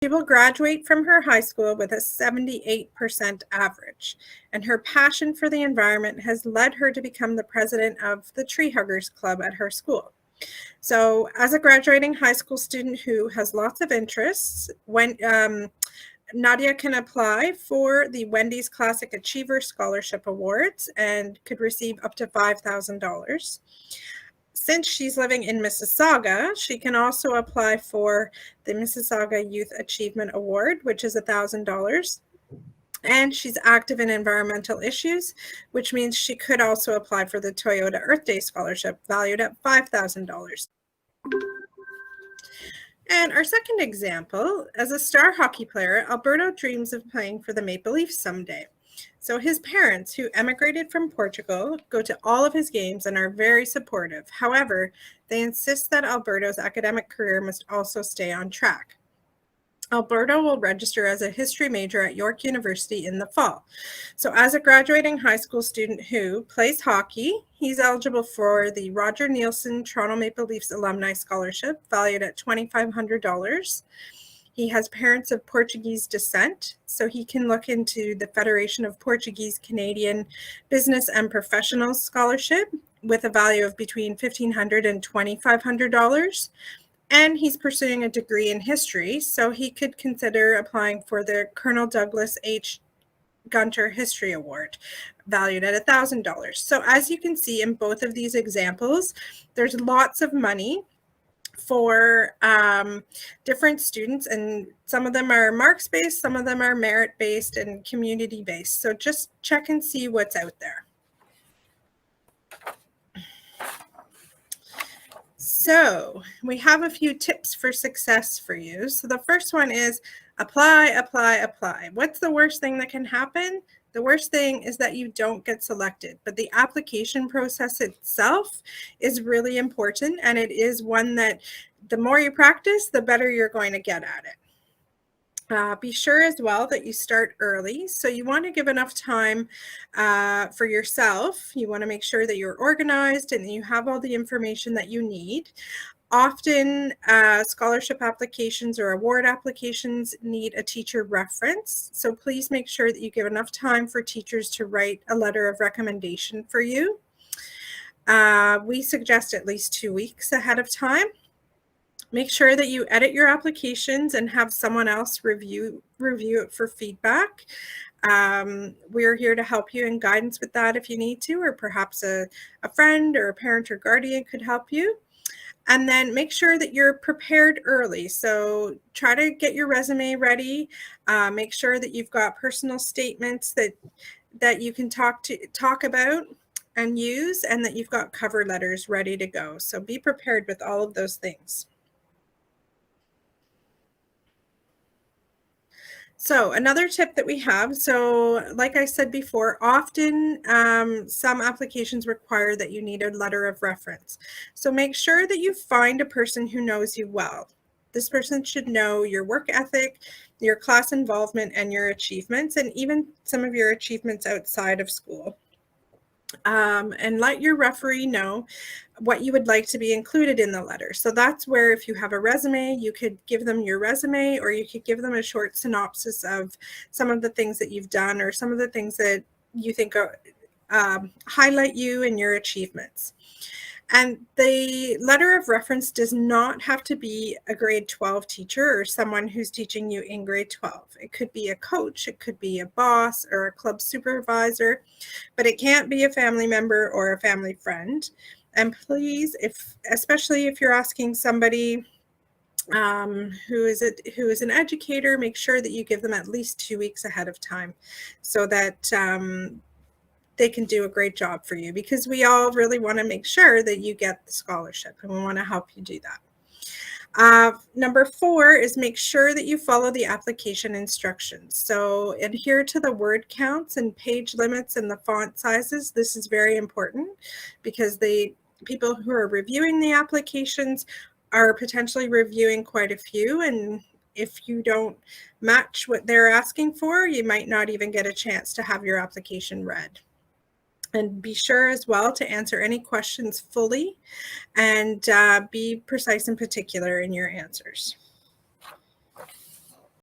She will graduate from her high school with a 78% average, and her passion for the environment has led her to become the president of the Tree Huggers Club at her school. So as a graduating high school student who has lots of interests, Nadia can apply for the Wendy's Classic Achiever Scholarship Awards and could receive up to $5,000. Since she's living in Mississauga, she can also apply for the Mississauga Youth Achievement Award, which is $1,000. And she's active in environmental issues, which means she could also apply for the Toyota Earth Day Scholarship, valued at $5,000. And our second example, as a star hockey player, Alberto dreams of playing for the Maple Leafs someday. So his parents, who emigrated from Portugal, go to all of his games and are very supportive. However, they insist that Alberto's academic career must also stay on track. Alberto will register as a history major at York University in the fall. So as a graduating high school student who plays hockey, he's eligible for the Roger Nielsen Toronto Maple Leafs Alumni Scholarship, valued at $2,500. He has parents of Portuguese descent, so he can look into the Federation of Portuguese Canadian Business and Professionals Scholarship with a value of between $1,500 and $2,500. And he's pursuing a degree in history, so he could consider applying for the Colonel Douglas H. Gunter History Award, valued at $1,000. So as you can see in both of these examples, there's lots of money for different students, and some of them are marks-based, some of them are merit-based and community-based. So just check and see what's out there. So we have a few tips for success for you. So the first one is apply, apply, apply. What's the worst thing that can happen? The worst thing is that you don't get selected, but the application process itself is really important, and it is one that the more you practice, the better you're going to get at it. Be sure as well that you start early. So you want to give enough time for yourself. You want to make sure that you're organized and you have all the information that you need. Often scholarship applications or award applications need a teacher reference. So please make sure that you give enough time for teachers to write a letter of recommendation for you. We suggest at least 2 weeks ahead of time. Make sure that you edit your applications and have someone else review it for feedback. We're here to help you in guidance with that if you need to, or perhaps a friend or a parent or guardian could help you. And then make sure that you're prepared early. So try to get your resume ready. Make sure that you've got personal statements that you can talk about and use, and that you've got cover letters ready to go. So be prepared with all of those things. So another tip that we have, so like I said before, often some applications require that you need a letter of reference. So make sure that you find a person who knows you well. This person should know your work ethic, your class involvement, and your achievements, and even some of your achievements outside of school. And let your referee know what you would like to be included in the letter. So that's where, if you have a resume, you could give them your resume, or you could give them a short synopsis of some of the things that you've done or some of the things that you think highlight you and your achievements. And the letter of reference does not have to be a grade 12 teacher or someone who's teaching you in grade 12. It could be a coach, it could be a boss or a club supervisor, but it can't be a family member or a family friend. And please, especially if you're asking somebody who is an educator, make sure that you give them at least 2 weeks ahead of time so that they can do a great job for you, because we all really want to make sure that you get the scholarship, and we want to help you do that. Number 4 is make sure that you follow the application instructions. So adhere to the word counts and page limits and the font sizes. This is very important because the people who are reviewing the applications are potentially reviewing quite a few, and if you don't match what they're asking for, you might not even get a chance to have your application read. And be sure as well to answer any questions fully, and be precise and particular in your answers.